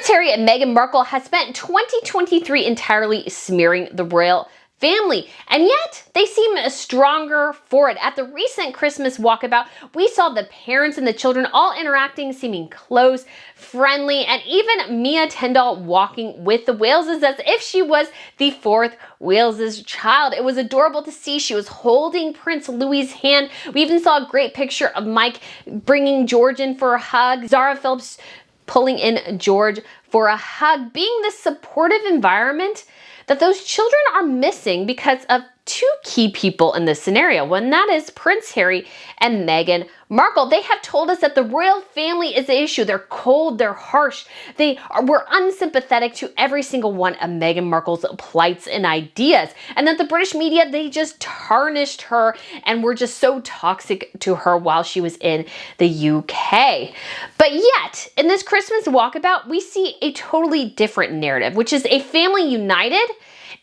Prince Harry and Meghan Markle has spent 2023 entirely smearing the royal family, and yet they seem stronger for it. At the recent Christmas walkabout, we saw the parents and the children all interacting, seeming close, friendly, and even Mia Tyndall walking with the Waleses as if she was the fourth Waleses child. It was adorable to see. She was holding Prince Louis's hand. We even saw a great picture of Mike bringing George in for a hug, Zara Phillips pulling in George for a hug, being this supportive environment that those children are missing because of two key people in this scenario, and that is Prince Harry and Meghan Markle. They have told us that the royal family is the issue. They're cold, they're harsh, were unsympathetic to every single one of Meghan Markle's plights and ideas, and that the British media, they just tarnished her and were just so toxic to her while she was in the UK. But yet, in this Christmas walkabout, we see a totally different narrative, which is a family united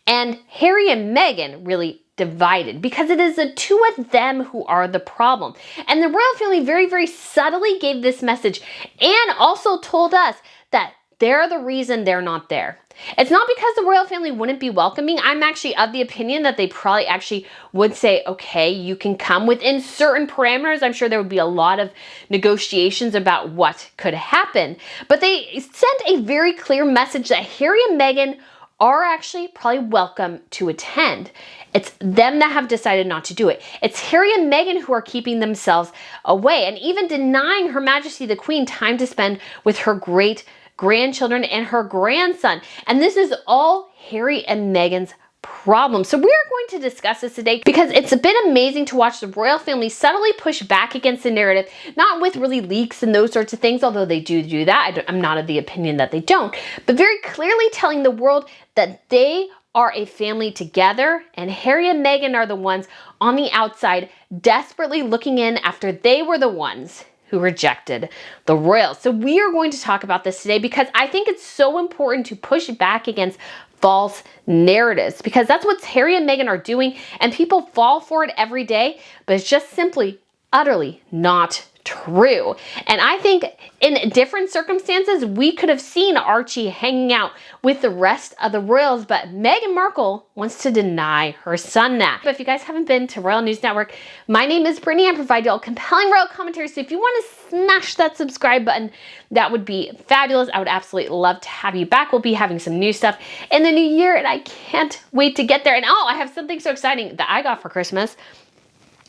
and Harry and Meghan really divided, because it is the two of them who are the problem. And the royal family very, very subtly gave this message and also told us that they're the reason they're not there. It's not because the royal family wouldn't be welcoming. I'm actually of the opinion that they probably actually would say, okay, you can come within certain parameters. I'm sure there would be a lot of negotiations about what could happen. But they sent a very clear message that Harry and Meghan are actually probably welcome to attend. It's them that have decided not to do it. It's Harry and Meghan who are keeping themselves away and even denying Her Majesty the Queen time to spend with her great grandchildren and her grandson. And this is all Harry and Meghan's problem. So we are going to discuss this today because it's been amazing to watch the royal family subtly push back against the narrative, not with really leaks and those sorts of things, although they do that. I'm not of the opinion that they don't, but very clearly telling the world that they are a family together, and Harry and Meghan are the ones on the outside desperately looking in after they were the ones who rejected the royals. So we are going to talk about this today because I think it's so important to push back against false narratives, because that's what Harry and Meghan are doing, and people fall for it every day, but it's just simply utterly not true. And I think in different circumstances, we could have seen Archie hanging out with the rest of the royals, but Meghan Markle wants to deny her son that. But if you guys haven't been to Royal News Network, my name is Brittany. I provide you all compelling royal commentary. So if you want to smash that subscribe button, that would be fabulous. I would absolutely love to have you back. We'll be having some new stuff in the new year, and I can't wait to get there. And oh, I have something so exciting that I got for Christmas,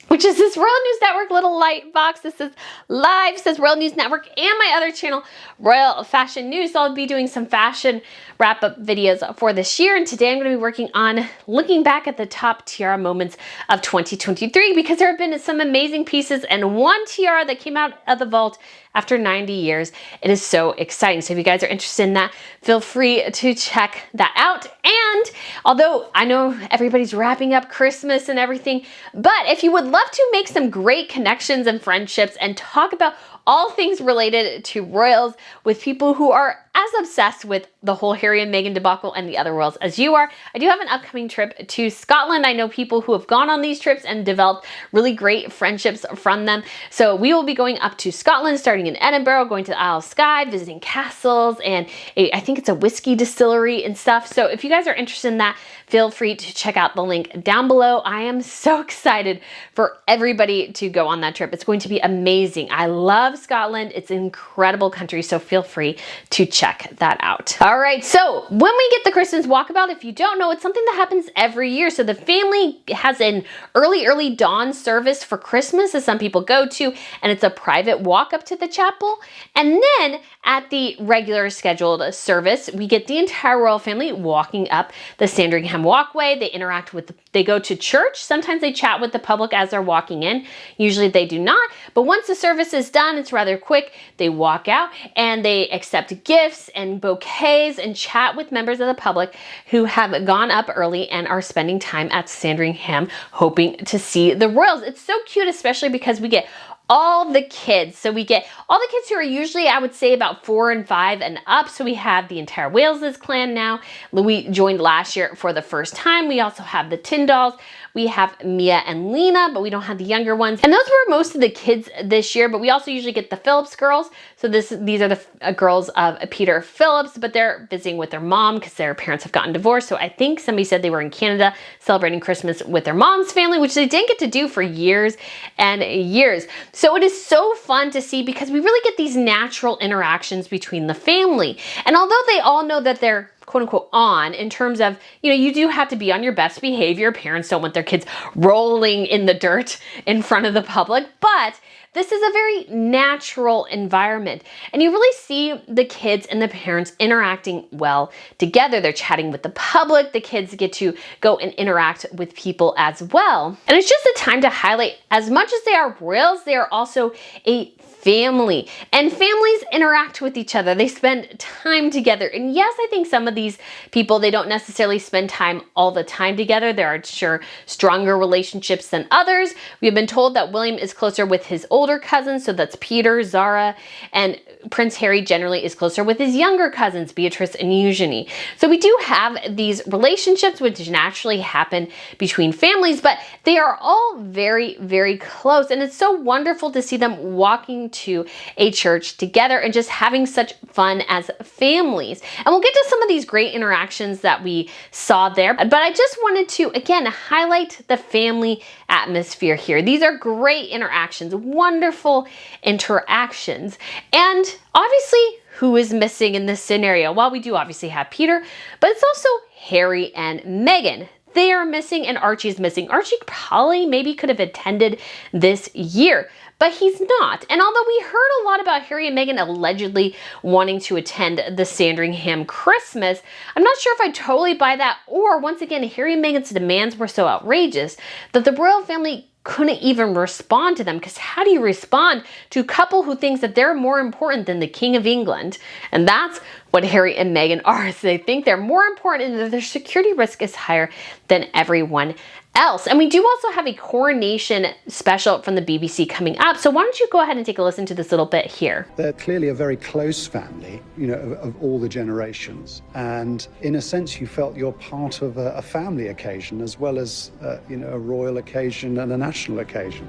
which is this Royal News Network little light box. This is live, says Royal News Network, and my other channel, Royal Fashion News. So I'll be doing some fashion wrap-up videos for this year, and today I'm going to be working on looking back at the top tiara moments of 2023, because there have been some amazing pieces and one tiara that came out of the vault after 90 years. It is so exciting. So if you guys are interested in that, feel free to check that out. And although I know everybody's wrapping up Christmas and everything, but if you would love to make some great connections and friendships and talk about all things related to royals with people who are as obsessed with the whole Harry and Meghan debacle and the other royals as you are, I do have an upcoming trip to Scotland. I know people who have gone on these trips and developed really great friendships from them. So we will be going up to Scotland, starting in Edinburgh, going to the Isle of Skye, visiting castles, and I think it's a whiskey distillery and stuff. So if you guys are interested in that, feel free to check out the link down below. I am so excited for everybody to go on that trip. It's going to be amazing. I love Scotland. It's an incredible country, so feel free to check that out. All right, so when we get the Christmas walkabout, if you don't know, it's something that happens every year. So the family has an early dawn service for Christmas, as some people go to, and it's a private walk up to the chapel. And then at the regular scheduled service, we get the entire royal family walking up the Sandringham walkway. They interact with, they go to church. Sometimes they chat with the public as they're walking in. Usually they do not. But once the service is done, it's rather quick. They walk out and they accept gifts and bouquets and chat with members of the public who have gone up early and are spending time at Sandringham hoping to see the royals. It's so cute, especially because we get all the kids. So we get all the kids who are usually, I would say, about 4 and 5 and up. So we have the entire Waleses clan now. Louis joined last year for the first time. We also have the Tyndalls. We have Mia and Lena, but we don't have the younger ones. And those were most of the kids this year, but we also usually get the Phillips girls. So these are the girls of Peter Phillips, but they're visiting with their mom because their parents have gotten divorced. So I think somebody said they were in Canada celebrating Christmas with their mom's family, which they didn't get to do for years and years. So it is so fun to see because we really get these natural interactions between the family. And although they all know that they're quote unquote on in terms of, you do have to be on your best behavior. Parents don't want their kids rolling in the dirt in front of the public, but this is a very natural environment. And you really see the kids and the parents interacting well together. They're chatting with the public. The kids get to go and interact with people as well. And it's just a time to highlight, as much as they are royals, they are also a family, and families interact with each other. They spend time together. And yes, I think some of these people, they don't necessarily spend time all the time together. There are sure stronger relationships than others. We have been told that William is closer with his older cousins, so that's Peter, Zara, and Prince Harry generally is closer with his younger cousins, Beatrice and Eugenie. So we do have these relationships which naturally happen between families, but they are all very, very close. And it's so wonderful to see them walking to a church together and just having such fun as families. And we'll get to some of these great interactions that we saw there, but I just wanted to, again, highlight the family atmosphere here. These are great interactions, wonderful interactions. And obviously, who is missing in this scenario? Well, we do obviously have Peter, but it's also Harry and Meghan. They are missing, and Archie is missing. Archie probably maybe could have attended this year, but he's not. And although we heard a lot about Harry and Meghan allegedly wanting to attend the Sandringham Christmas, I'm not sure if I totally buy that, or once again, Harry and Meghan's demands were so outrageous that the royal family couldn't even respond to them, because how do you respond to a couple who thinks that they're more important than the King of England? And that's what Harry and Meghan are. So they think they're more important and that their security risk is higher than everyone else. And we do also have a coronation special from the BBC coming up. So why don't you go ahead and take a listen to this little bit here. They're clearly a very close family, of all the generations. And in a sense, you felt you're part of a family occasion as well as, a royal occasion and a national occasion.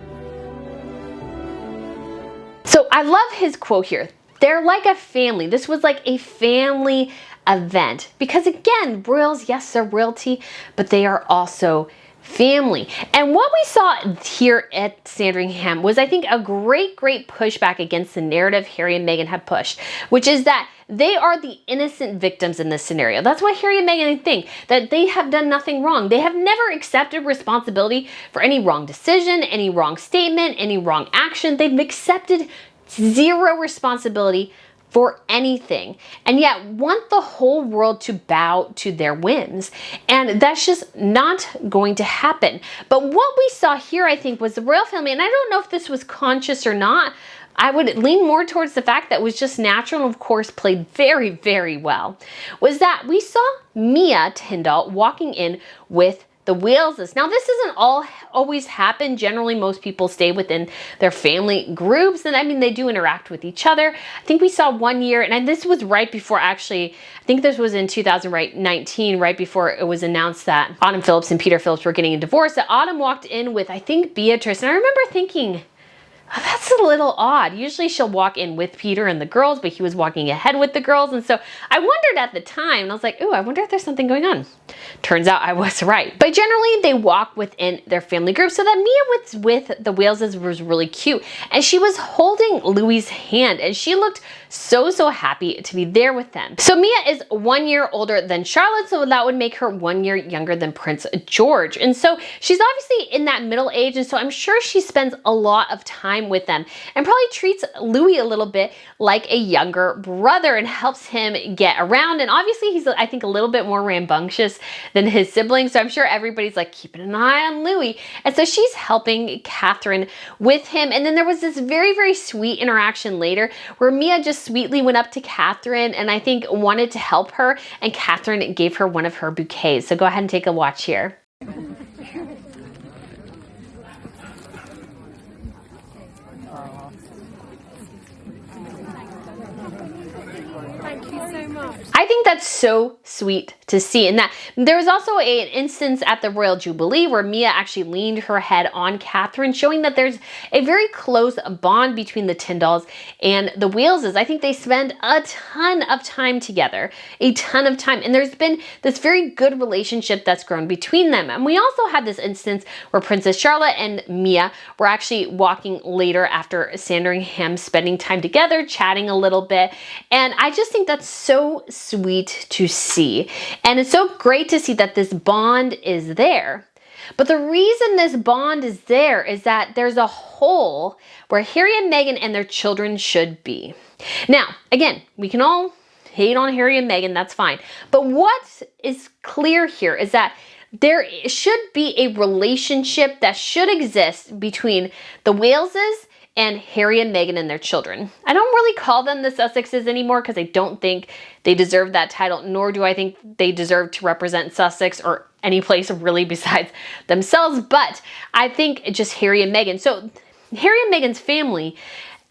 So I love his quote here. They're like a family. This was like a family event because, again, royals, yes, they're royalty, but they are also family. And what we saw here at Sandringham was, I think, a great pushback against the narrative Harry and Meghan have pushed, which is that they are the innocent victims in this scenario. That's what Harry and Meghan think, that they have done nothing wrong. They have never accepted responsibility for any wrong decision, any wrong statement, any wrong action. They've accepted zero responsibility for anything, and yet want the whole world to bow to their whims. And that's just not going to happen. But what we saw here, I think, was the royal family, and I don't know if this was conscious or not. I would lean more towards the fact that it was just natural and, of course, played very, very well, was that we saw Mia Tyndall walking in with the Waleses. Now, this doesn't always happen. Generally, most people stay within their family groups, and I mean, they do interact with each other. I think we saw one year, and this was right before, actually, I think this was in 2019, right before it was announced that Autumn Phillips and Peter Phillips were getting a divorce, that Autumn walked in with, I think, Beatrice, and I remember thinking, oh, that's a little odd. Usually she'll walk in with Peter and the girls, but he was walking ahead with the girls. And so I wondered at the time, and I was like, ooh, I wonder if there's something going on. Turns out I was right. But generally they walk within their family group. So that Mia was with the Waleses was really cute. And she was holding Louis's hand, and she looked so happy to be there with them. So Mia is 1 year older than Charlotte, so that would make her 1 year younger than Prince George. And so she's obviously in that middle age, and so I'm sure she spends a lot of time with them and probably treats Louis a little bit like a younger brother and helps him get around. And obviously he's, I think, a little bit more rambunctious than his siblings, so I'm sure everybody's like keeping an eye on Louis. And so she's helping Catherine with him. And then there was this very sweet interaction later where Mia just sweetly went up to Catherine and I think wanted to help her, and Catherine gave her one of her bouquets. So go ahead and take a watch here. I think that's so sweet to see. And that there was also an instance at the Royal Jubilee where Mia actually leaned her head on Catherine, showing that there's a very close bond between the Tindalls and the Waleses. I think they spend a ton of time together, a ton of time. And there's been this very good relationship that's grown between them. And we also had this instance where Princess Charlotte and Mia were actually walking later after Sandringham, spending time together, chatting a little bit. And I just think that's so sweet to see. And it's so great to see that this bond is there. But the reason this bond is there is that there's a hole where Harry and Meghan and their children should be. Now, again, we can all hate on Harry and Meghan, that's fine. But what is clear here is that there should be a relationship that should exist between the Waleses and Harry and Meghan and their children. I don't really call them the Sussexes anymore because I don't think they deserve that title, nor do I think they deserve to represent Sussex or any place really besides themselves, but I think just Harry and Meghan. So Harry and Meghan's family,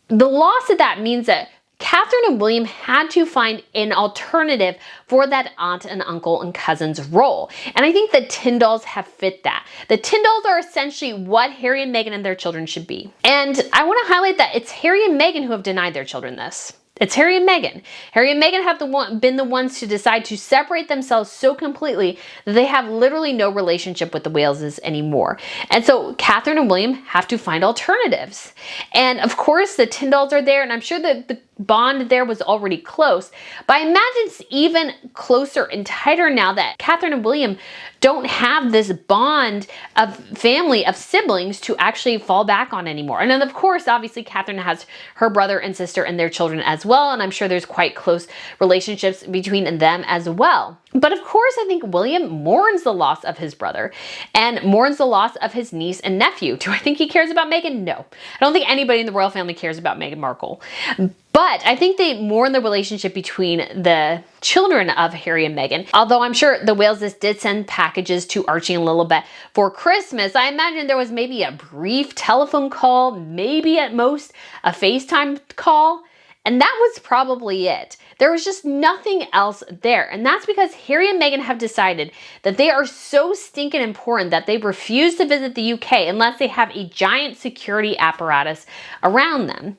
the loss of that means that Catherine and William had to find an alternative for that aunt and uncle and cousins role. And I think the Tindalls have fit that. The Tindalls are essentially what Harry and Meghan and their children should be. And I want to highlight that it's Harry and Meghan who have denied their children this. It's Harry and Meghan. Harry and Meghan have been the ones to decide to separate themselves so completely that they have literally no relationship with the Waleses anymore. And so Catherine and William have to find alternatives. And of course the Tindalls are there, and I'm sure that the bond there was already close, but I imagine it's even closer and tighter now that Catherine and William don't have this bond of family, of siblings to actually fall back on anymore. And then of course, obviously Catherine has her brother and sister and their children as well, and I'm sure there's quite close relationships between them as well. But of course, I think William mourns the loss of his brother and mourns the loss of his niece and nephew. Do I think he cares about Meghan? No. I don't think anybody in the royal family cares about Meghan Markle. But I think they mourn the relationship between the children of Harry and Meghan. Although I'm sure the Waleses did send packages to Archie and Lilibet for Christmas, I imagine there was maybe a brief telephone call, maybe at most a FaceTime call. And that was probably it. There was just nothing else there. And that's because Harry and Meghan have decided that they are so stinking important that they refuse to visit the UK unless they have a giant security apparatus around them.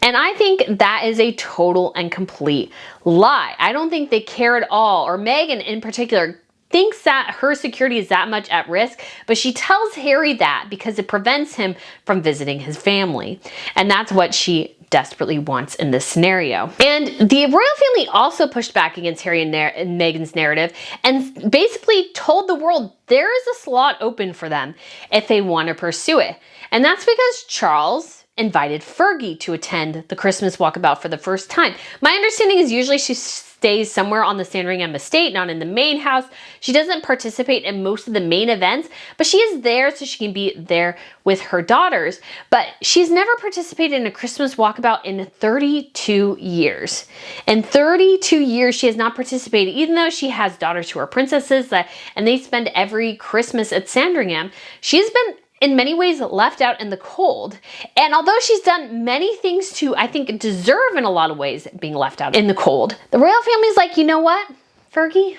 And I think that is a total and complete lie. I don't think they care at all, or Meghan in particular thinks that her security is that much at risk, but she tells Harry that because it prevents him from visiting his family. And that's what she desperately wants in this scenario. And the royal family also pushed back against Harry and Meghan's narrative and basically told the world there is a slot open for them if they want to pursue it. And that's because Charles invited Fergie to attend the Christmas Walkabout for the first time. My understanding is usually she stays somewhere on the Sandringham estate, not in the main house. She doesn't participate in most of the main events, but she is there so she can be there with her daughters. But she's never participated in a Christmas Walkabout in 32 years. In 32 years, she has not participated, even though she has daughters who are princesses and they spend every Christmas at Sandringham. She's been in many ways left out in the cold. And although she's done many things to, I think, deserve in a lot of ways being left out in the cold, the royal family's like, you know what, Fergie,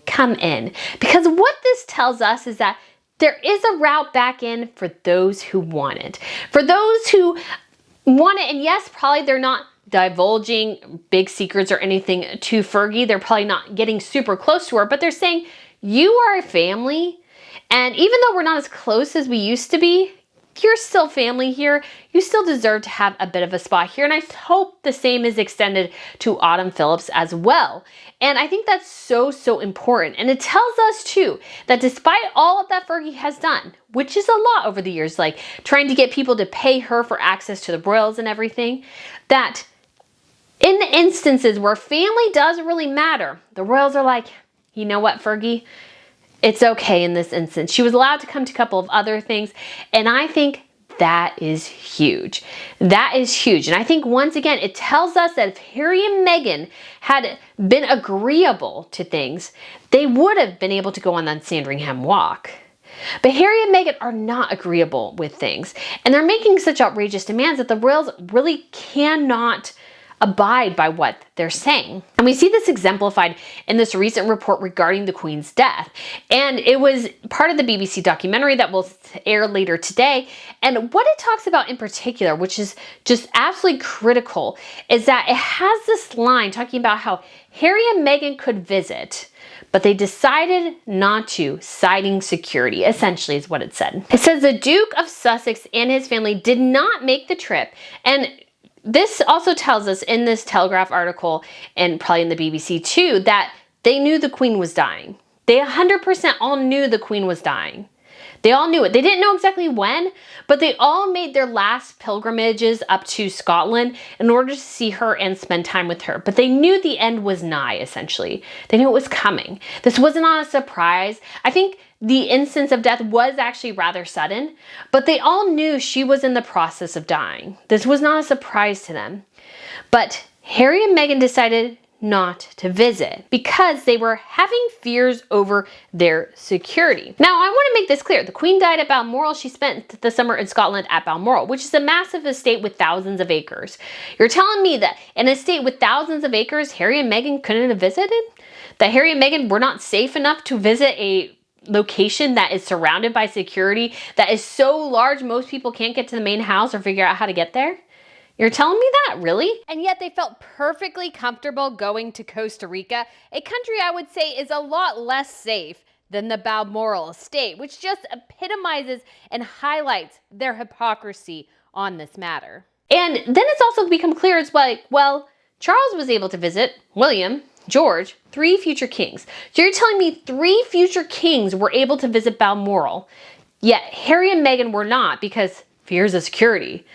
come in. Because what this tells us is that there is a route back in for those who want it. For those who want it, and yes, probably they're not divulging big secrets or anything to Fergie. They're probably not getting super close to her, but they're saying, you are a family. And even though we're not as close as we used to be, you're still family here. You still deserve to have a bit of a spot here. And I hope the same is extended to Autumn Phillips as well. And I think that's so, so important. And it tells us too, that despite all that Fergie has done, which is a lot over the years, like trying to get people to pay her for access to the royals and everything, that in the instances where family does really matter, the royals are like, you know what, Fergie? It's okay in this instance. She was allowed to come to a couple of other things, and I think that is huge. That is huge. And I think once again, it tells us that if Harry and Meghan had been agreeable to things, they would have been able to go on that Sandringham walk. But Harry and Meghan are not agreeable with things, and they're making such outrageous demands that the royals really cannot abide by what they're saying. And we see this exemplified in this recent report regarding the Queen's death. And it was part of the BBC documentary that will air later today. And what it talks about in particular, which is just absolutely critical, is that it has this line talking about how Harry and Meghan could visit, but they decided not to, citing security, essentially is what it said. It says the Duke of Sussex and his family did not make the trip. And this also tells us in this Telegraph article, and probably in the BBC too, that they knew the Queen was dying. They 100% all knew the Queen was dying. They all knew it. They didn't know exactly when, but they all made their last pilgrimages up to Scotland in order to see her and spend time with her. But they knew the end was nigh, essentially. They knew it was coming. This was not a surprise. I think the instance of death was actually rather sudden, but they all knew she was in the process of dying. This was not a surprise to them. But Harry and Meghan decided not to visit because they were having fears over their security. Now, I want to make this clear. The Queen died at Balmoral. She spent the summer in Scotland at Balmoral, which is a massive estate with thousands of acres. You're telling me that an estate with thousands of acres, Harry and Meghan couldn't have visited? That Harry and Meghan were not safe enough to visit a location that is surrounded by security that is so large most people can't get to the main house or figure out how to get there? You're telling me that, really? And yet they felt perfectly comfortable going to Costa Rica, a country I would say is a lot less safe than the Balmoral Estate, which just epitomizes and highlights their hypocrisy on this matter. And then it's also become clear, it's like, well, Charles was able to visit William, George, 3 future kings. So you're telling me 3 future kings were able to visit Balmoral, yet Harry and Meghan were not because fears of security.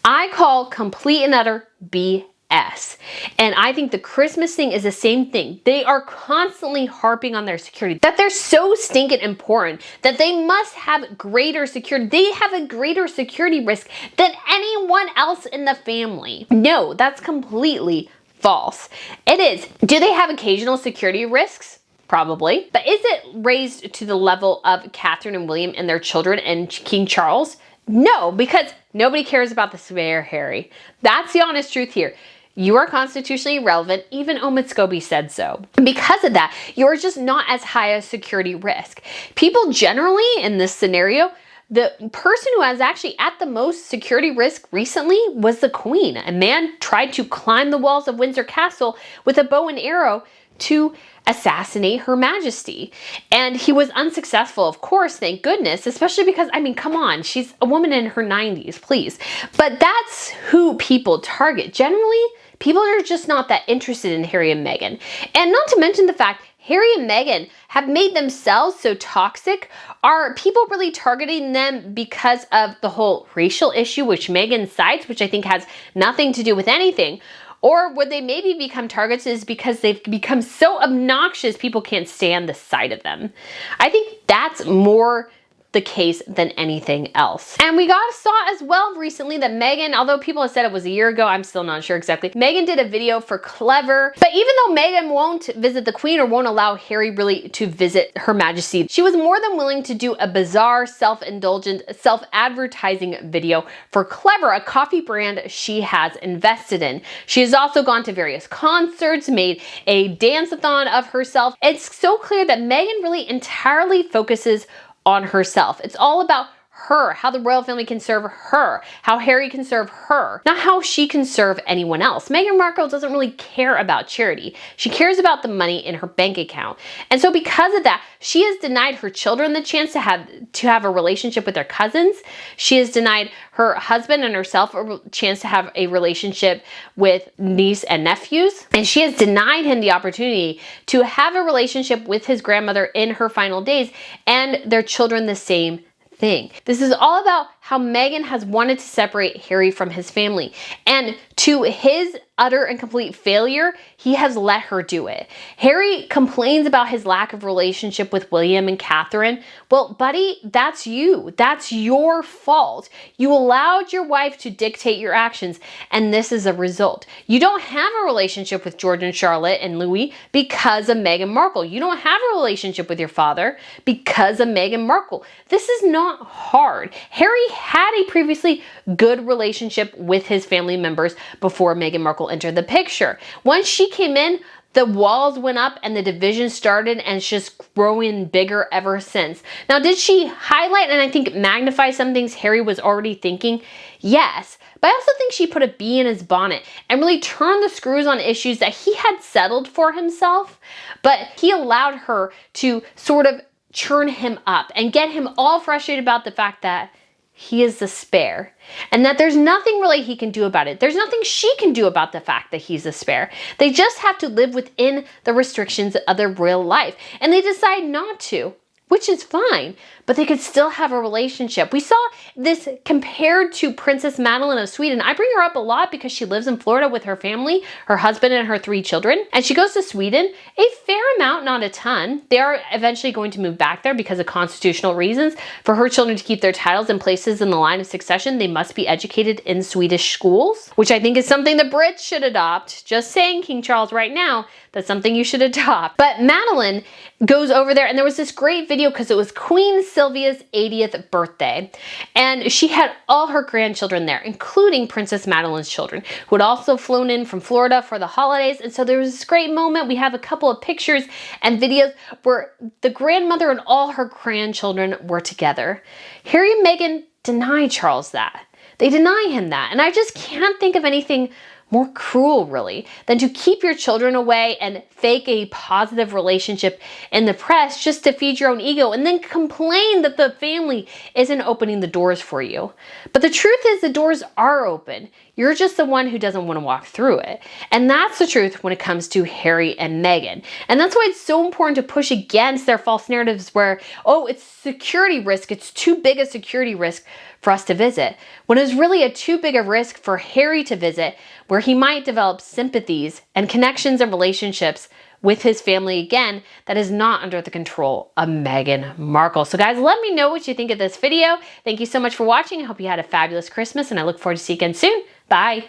I call complete and utter BS. And I think the Christmas thing is the same thing. They are constantly harping on their security, that they're so stinking important, that they must have greater security. They have a greater security risk than anyone else in the family. No, that's completely false. It is. Do they have occasional security risks? Probably. But is it raised to the level of Catherine and William and their children and King Charles? No, because nobody cares about the spare Harry. That's the honest truth here. You are constitutionally irrelevant, even Omid Scobie said so. And because of that, you're just not as high a security risk. People generally in this scenario, the person who was actually at the most security risk recently was the Queen. A man tried to climb the walls of Windsor Castle with a bow and arrow to assassinate Her Majesty. And he was unsuccessful, of course, thank goodness, especially because, I mean, come on, she's a woman in her 90s, please. But that's who people target. Generally, people are just not that interested in Harry and Meghan. And not to mention the fact Harry and Meghan have made themselves so toxic. Are people really targeting them because of the whole racial issue, which Meghan cites, which I think has nothing to do with anything? Or would they maybe become targets is because they've become so obnoxious people can't stand the sight of them? I think that's more the case than anything else. And we saw as well recently that Meghan, although people have said it was a year ago, I'm still not sure exactly, Meghan did a video for Clever. But even though Meghan won't visit the Queen or won't allow Harry really to visit Her Majesty, she was more than willing to do a bizarre, self-indulgent, self-advertising video for Clever, a coffee brand she has invested in. She has also gone to various concerts, made a dance-a-thon of herself. It's so clear that Meghan really entirely focuses on herself. It's all about her, how the royal family can serve her, how Harry can serve her, not how she can serve anyone else. Meghan Markle doesn't really care about charity. She cares about the money in her bank account. And so because of that, she has denied her children the chance to have a relationship with their cousins. She has denied her husband and herself a chance to have a relationship with niece and nephews. And she has denied him the opportunity to have a relationship with his grandmother in her final days and their children the same thing. This is all about how Meghan has wanted to separate Harry from his family. And to his utter and complete failure, he has let her do it. Harry complains about his lack of relationship with William and Catherine. Well, buddy, that's you. That's your fault. You allowed your wife to dictate your actions, and this is a result. You don't have a relationship with George and Charlotte and Louis because of Meghan Markle. You don't have a relationship with your father because of Meghan Markle. This is not hard. Harry had a previously good relationship with his family members before Meghan Markle entered the picture. Once she came in, the walls went up and the division started, and it's just growing bigger ever since. Now, did she highlight and I think magnify some things Harry was already thinking? Yes. But I also think she put a bee in his bonnet and really turned the screws on issues that he had settled for himself, but he allowed her to sort of churn him up and get him all frustrated about the fact that he is the spare and that there's nothing really he can do about it. There's nothing she can do about the fact that he's a spare. They just have to live within the restrictions of their real life, and they decide not to, which is fine, but they could still have a relationship. We saw this compared to Princess Madeline of Sweden. I bring her up a lot because she lives in Florida with her family, her husband and her 3 children, and she goes to Sweden a fair amount, not a ton. They are eventually going to move back there because of constitutional reasons. For her children to keep their titles and places in the line of succession, they must be educated in Swedish schools, which I think is something the Brits should adopt. Just saying, King Charles, right now, that's something you should adopt. But Madeline goes over there, and there was this great video because it was Queen Sylvia's 80th birthday, and she had all her grandchildren there, including Princess Madeline's children, who had also flown in from Florida for the holidays. And so there was this great moment. We have a couple of pictures and videos where the grandmother and all her grandchildren were together. Harry and Meghan deny Charles that. They deny him that. And I just can't think of anything more cruel, really, than to keep your children away and fake a positive relationship in the press just to feed your own ego and then complain that the family isn't opening the doors for you. But the truth is the doors are open. You're just the one who doesn't want to walk through it. And that's the truth when it comes to Harry and Meghan. And that's why it's so important to push against their false narratives where, oh, it's security risk. It's too big a security risk for us to visit, when it's really a too big a risk for Harry to visit, where he might develop sympathies and connections and relationships with his family again that is not under the control of Meghan Markle. So guys, let me know what you think of this video. Thank you so much for watching. I hope you had a fabulous Christmas, and I look forward to seeing you again soon. Bye.